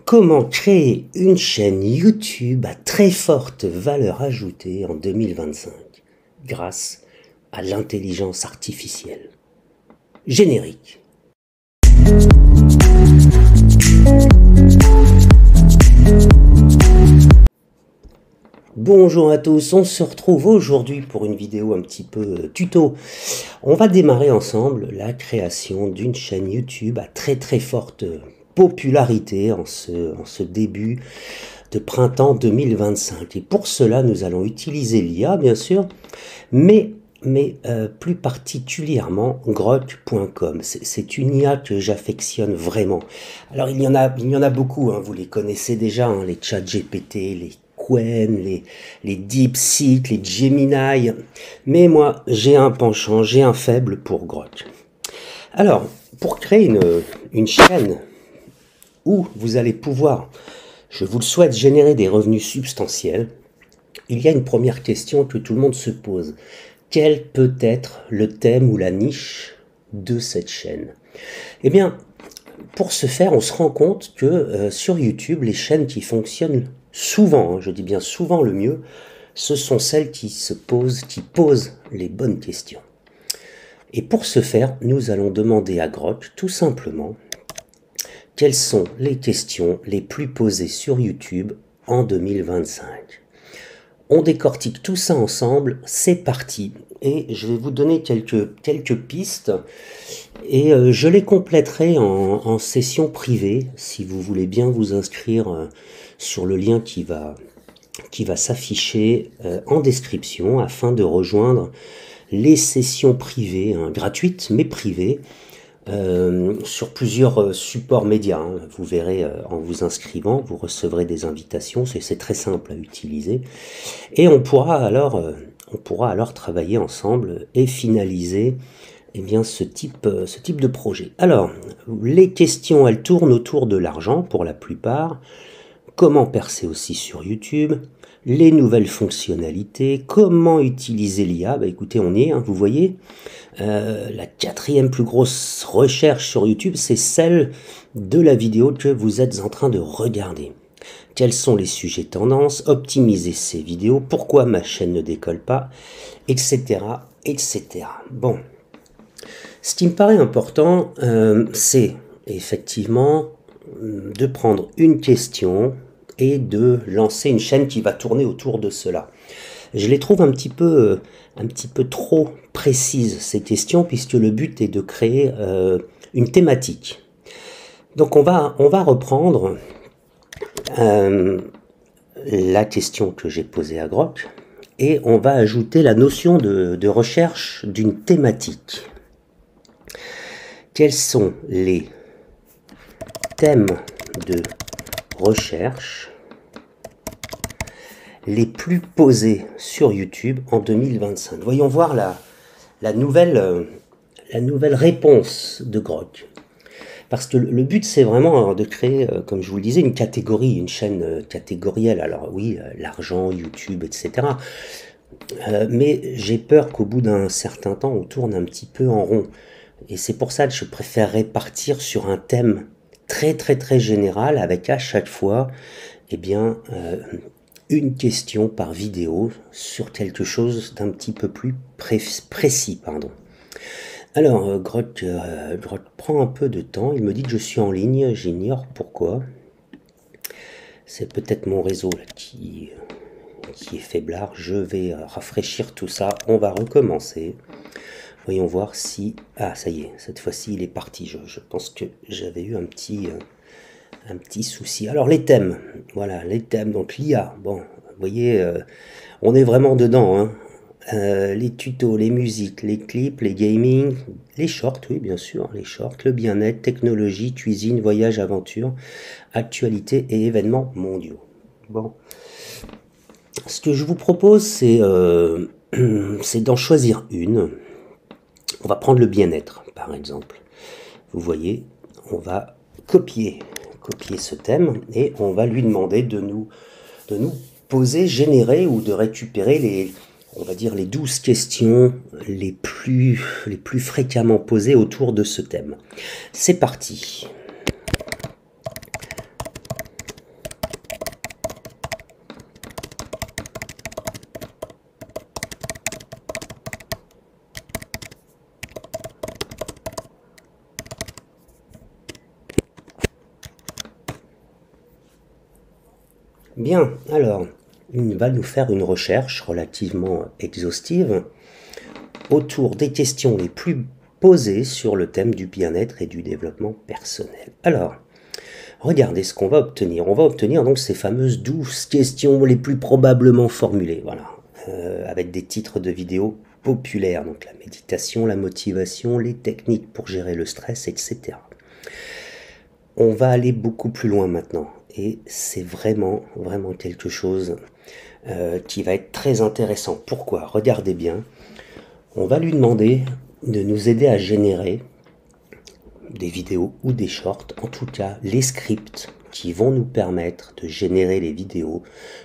Comment créer une chaîne YouTube à très forte valeur ajoutée en 2025 grâce à l'intelligence artificielle? Générique. Bonjour à tous, on se retrouve aujourd'hui pour une vidéo un petit peu tuto. On va démarrer ensemble la création d'une chaîne YouTube à très forte popularité en ce début de printemps 2025. Et pour cela, nous allons utiliser l'IA, bien sûr, mais plus particulièrement Grok.com. C'est une IA que j'affectionne vraiment. Alors il y en a beaucoup, hein, vous les connaissez déjà, hein, les ChatGPT, les Qwen, les DeepSeek, les Gemini, mais moi j'ai un penchant, j'ai un faible pour Grok. Alors, pour créer une chaîne où vous allez pouvoir, je vous le souhaite, générer des revenus substantiels, il y a une première question que tout le monde se pose. Quel peut être le thème ou la niche de cette chaîne? Eh bien, pour ce faire, on se rend compte que sur YouTube, les chaînes qui fonctionnent souvent, hein, je dis bien souvent le mieux, ce sont celles qui posent les bonnes questions. Et pour ce faire, nous allons demander à Grok, tout simplement, quelles sont les questions les plus posées sur YouTube en 2025. On décortique tout ça ensemble, c'est parti. Et je vais vous donner quelques pistes et je les compléterai en session privée si vous voulez bien vous inscrire sur le lien qui va s'afficher en description afin de rejoindre les sessions privées, hein, gratuites mais privées, sur plusieurs supports médias. Hein. Vous verrez en vous inscrivant, vous recevrez des invitations, c'est très simple à utiliser. Et on pourra alors travailler ensemble et finaliser eh bien, ce type de projet. Alors, les questions, elles tournent autour de l'argent pour la plupart. Comment percer aussi sur YouTube, les nouvelles fonctionnalités, comment utiliser l'IA, bah écoutez, on y est, hein, vous voyez, la 4e plus grosse recherche sur YouTube, c'est celle de la vidéo que vous êtes en train de regarder. Quels sont les sujets tendances, optimiser ces vidéos, pourquoi ma chaîne ne décolle pas, etc., etc. Bon, ce qui me paraît important, c'est effectivement de prendre une question et de lancer une chaîne qui va tourner autour de cela. Je les trouve un petit peu trop précises, ces questions, puisque le but est de créer une thématique. Donc on va reprendre la question que j'ai posée à Grok et on va ajouter la notion de recherche d'une thématique. Quels sont les thèmes de recherche les plus posés sur YouTube en 2025? Voyons voir la nouvelle réponse de Grok. Parce que le but, c'est vraiment de créer, comme je vous le disais, une catégorie, une chaîne catégorielle. Alors oui, l'argent, YouTube, etc. Mais j'ai peur qu'au bout d'un certain temps, on tourne un petit peu en rond. Et c'est pour ça que je préférerais partir sur un thème très général, avec à chaque fois, eh bien, une question par vidéo sur quelque chose d'un petit peu plus précis, pardon. Alors, Grok prend un peu de temps, il me dit que je suis en ligne, j'ignore pourquoi. C'est peut-être mon réseau là, qui est faiblard, je vais rafraîchir tout ça, on va recommencer. Voyons voir si... Ah, ça y est, cette fois-ci, il est parti. Je pense que j'avais eu un petit souci. Alors, les thèmes. Voilà, les thèmes. Donc, l'IA. Bon, vous voyez, on est vraiment dedans. Hein. Les tutos, les musiques, les clips, les gaming, les shorts, oui, bien sûr, les shorts, le bien-être, technologie, cuisine, voyage, aventure, actualité et événements mondiaux. Bon. Ce que je vous propose, c'est d'en choisir une. On va prendre le bien-être, par exemple. Vous voyez, on va copier ce thème et on va lui demander de nous poser, générer ou de récupérer on va dire les 12 questions les plus fréquemment posées autour de ce thème. C'est parti. Bien, alors, il va nous faire une recherche relativement exhaustive autour des questions les plus posées sur le thème du bien-être et du développement personnel. Alors, regardez ce qu'on va obtenir. On va obtenir donc ces fameuses 12 questions les plus probablement formulées, voilà, avec des titres de vidéos populaires, donc la méditation, la motivation, les techniques pour gérer le stress, etc. On va aller beaucoup plus loin maintenant, et c'est vraiment quelque chose qui va être très intéressant. Pourquoi? Regardez bien, on va lui demander de nous aider à générer des vidéos ou des shorts, en tout cas les scripts qui vont nous permettre de générer les vidéos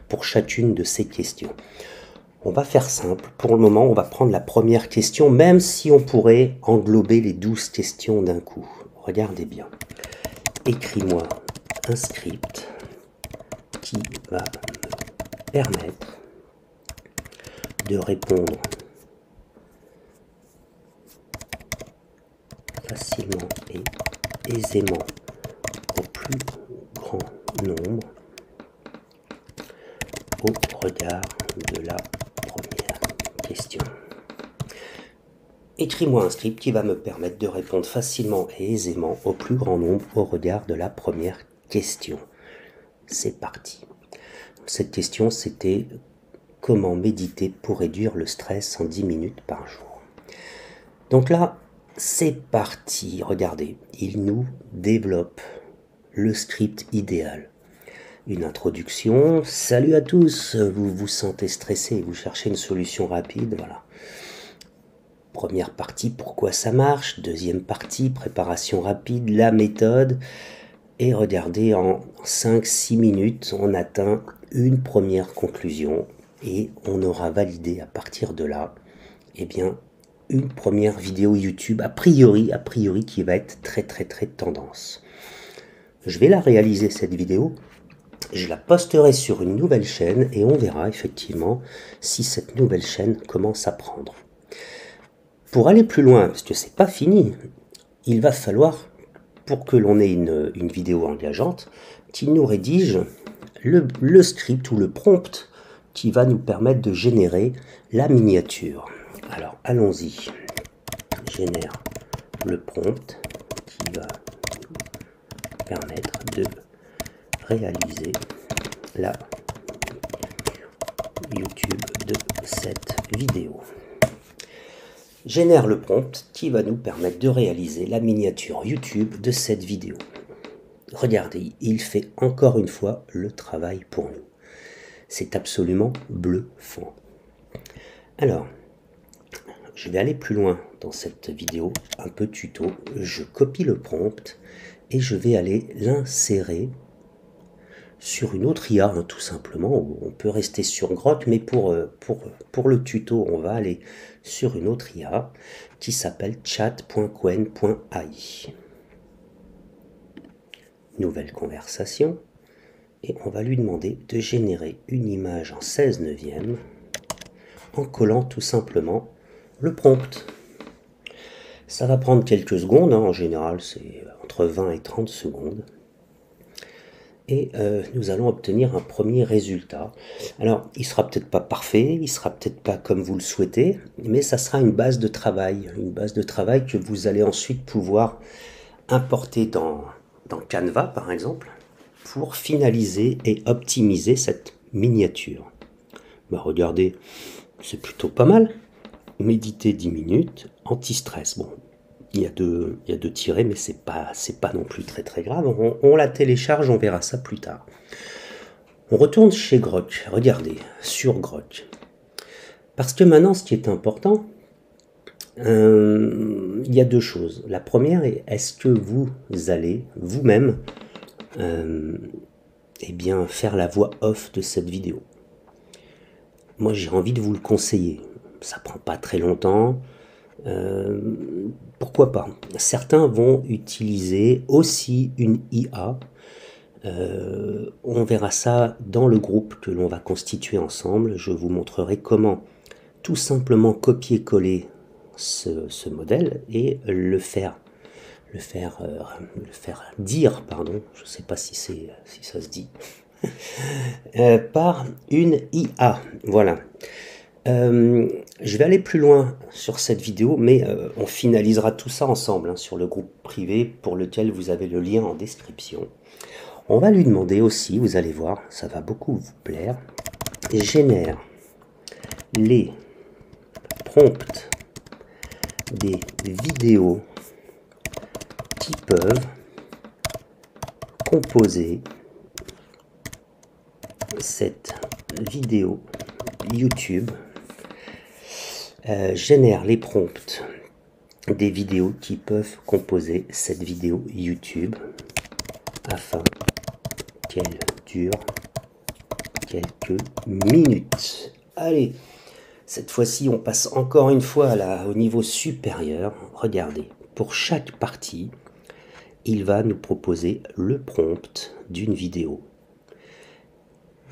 pour chacune de ces questions. On va faire simple, pour le moment on va prendre la première question, même si on pourrait englober les 12 questions d'un coup. Regardez bien, écris-moi un script qui va me permettre de répondre facilement et aisément au plus grand nombre au regard de la première question. Écris-moi un script qui va me permettre de répondre facilement et aisément au plus grand nombre au regard de la première question. C'est parti. Cette question, c'était comment méditer pour réduire le stress en 10 minutes par jour. Donc là, c'est parti. Regardez, il nous développe le script idéal. Une introduction. Salut à tous, vous vous sentez stressé, vous cherchez une solution rapide, voilà. Première partie, pourquoi ça marche. Deuxième partie, préparation rapide, la méthode. Et regardez, en 5-6 minutes, on atteint une première conclusion et on aura validé à partir de là, eh bien, une première vidéo YouTube, a priori qui va être très tendance. Je vais la réaliser cette vidéo, je la posterai sur une nouvelle chaîne et on verra effectivement si cette nouvelle chaîne commence à prendre. Pour aller plus loin, parce que c'est pas fini, il va falloir, pour que l'on ait une vidéo engageante, qu'il nous rédige le script ou le prompt qui va nous permettre de générer la miniature. Alors allons-y, génère le prompt qui va nous permettre de réaliser la YouTube de cette vidéo. Génère le prompt qui va nous permettre de réaliser la miniature YouTube de cette vidéo. Regardez, il fait encore une fois le travail pour nous. C'est absolument bluffant. Alors, je vais aller plus loin dans cette vidéo, un peu tuto. Je copie le prompt et je vais aller l'insérer sur une autre IA, hein, tout simplement. On peut rester sur Grok, mais pour le tuto, on va aller sur une autre IA qui s'appelle chat.qwen.ai. Nouvelle conversation. Et on va lui demander de générer une image en 16/9 en collant tout simplement le prompt. Ça va prendre quelques secondes, hein, en général c'est entre 20 et 30 secondes. Et nous allons obtenir un premier résultat. Alors, il sera peut-être pas parfait, il sera peut-être pas comme vous le souhaitez, mais ça sera une base de travail que vous allez ensuite pouvoir importer dans Canva, par exemple, pour finaliser et optimiser cette miniature. Bah, regardez, c'est plutôt pas mal. Méditer 10 minutes, anti-stress. Bon, il y a deux tirets, mais c'est pas non plus très grave. On la télécharge, on verra ça plus tard. On retourne chez Grok. Regardez, sur Grok. Parce que maintenant, ce qui est important, il y a deux choses. La première est, est-ce que vous allez vous-même eh bien, faire la voix off de cette vidéo? Moi, j'ai envie de vous le conseiller. Ça prend pas très longtemps. Pourquoi pas? Certains vont utiliser aussi une IA. On verra ça dans le groupe que l'on va constituer ensemble. Je vous montrerai comment tout simplement copier-coller ce modèle et le faire dire, pardon, je ne sais pas si ça se dit, par une IA. Voilà. Je vais aller plus loin sur cette vidéo, mais on finalisera tout ça ensemble sur le groupe privé pour lequel vous avez le lien en description. On va lui demander aussi, vous allez voir, ça va beaucoup vous plaire, génère les prompts des vidéos qui peuvent composer cette vidéo YouTube. Génère les prompts des vidéos qui peuvent composer cette vidéo YouTube afin qu'elle dure quelques minutes. Allez, cette fois-ci, on passe encore une fois au niveau supérieur. Regardez, pour chaque partie, il va nous proposer le prompt d'une vidéo.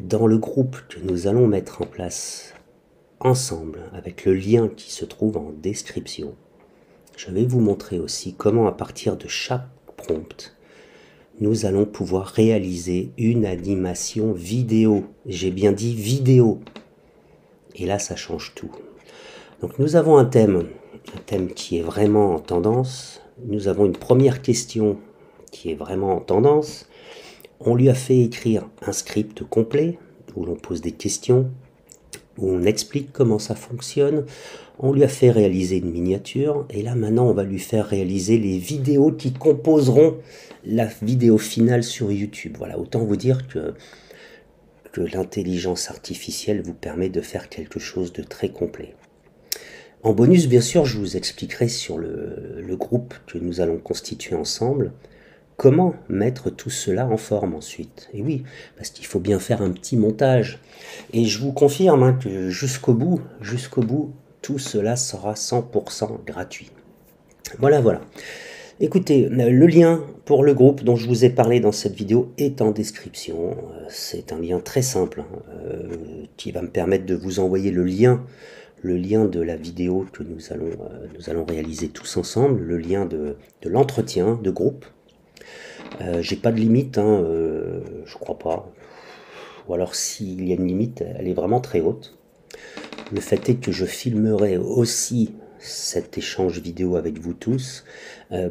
Dans le groupe que nous allons mettre en place ensemble, avec le lien qui se trouve en description, je vais vous montrer aussi comment à partir de chaque prompt, nous allons pouvoir réaliser une animation vidéo. J'ai bien dit vidéo. Et là, ça change tout. Donc nous avons un thème qui est vraiment en tendance. Nous avons une première question qui est vraiment en tendance. On lui a fait écrire un script complet où l'on pose des questions, où on explique comment ça fonctionne. On lui a fait réaliser une miniature et là maintenant on va lui faire réaliser les vidéos qui composeront la vidéo finale sur YouTube. Voilà, autant vous dire que l'intelligence artificielle vous permet de faire quelque chose de très complet. En bonus, bien sûr, je vous expliquerai sur le groupe que nous allons constituer ensemble comment mettre tout cela en forme ensuite. Et oui, parce qu'il faut bien faire un petit montage. Et je vous confirme que jusqu'au bout, tout cela sera 100% gratuit. Voilà. Écoutez, le lien pour le groupe dont je vous ai parlé dans cette vidéo est en description. C'est un lien très simple qui va me permettre de vous envoyer le lien de la vidéo que nous allons réaliser tous ensemble, le lien de l'entretien de groupe. J'ai pas de limite, je crois pas. Ou alors s'il y a une limite, elle est vraiment très haute. Le fait est que je filmerai aussi cet échange vidéo avec vous tous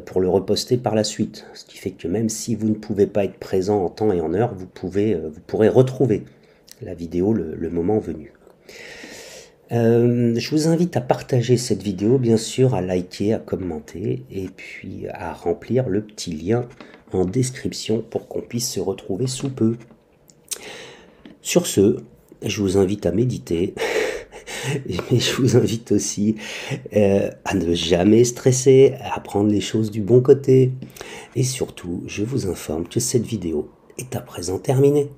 pour le reposter par la suite. Ce qui fait que même si vous ne pouvez pas être présent en temps et en heure, vous pourrez retrouver la vidéo le moment venu. Je vous invite à partager cette vidéo, bien sûr, à liker, à commenter et puis à remplir le petit lien en description pour qu'on puisse se retrouver sous peu. Sur ce, je vous invite à méditer, mais je vous invite aussi à ne jamais stresser, à prendre les choses du bon côté. Et surtout, je vous informe que cette vidéo est à présent terminée.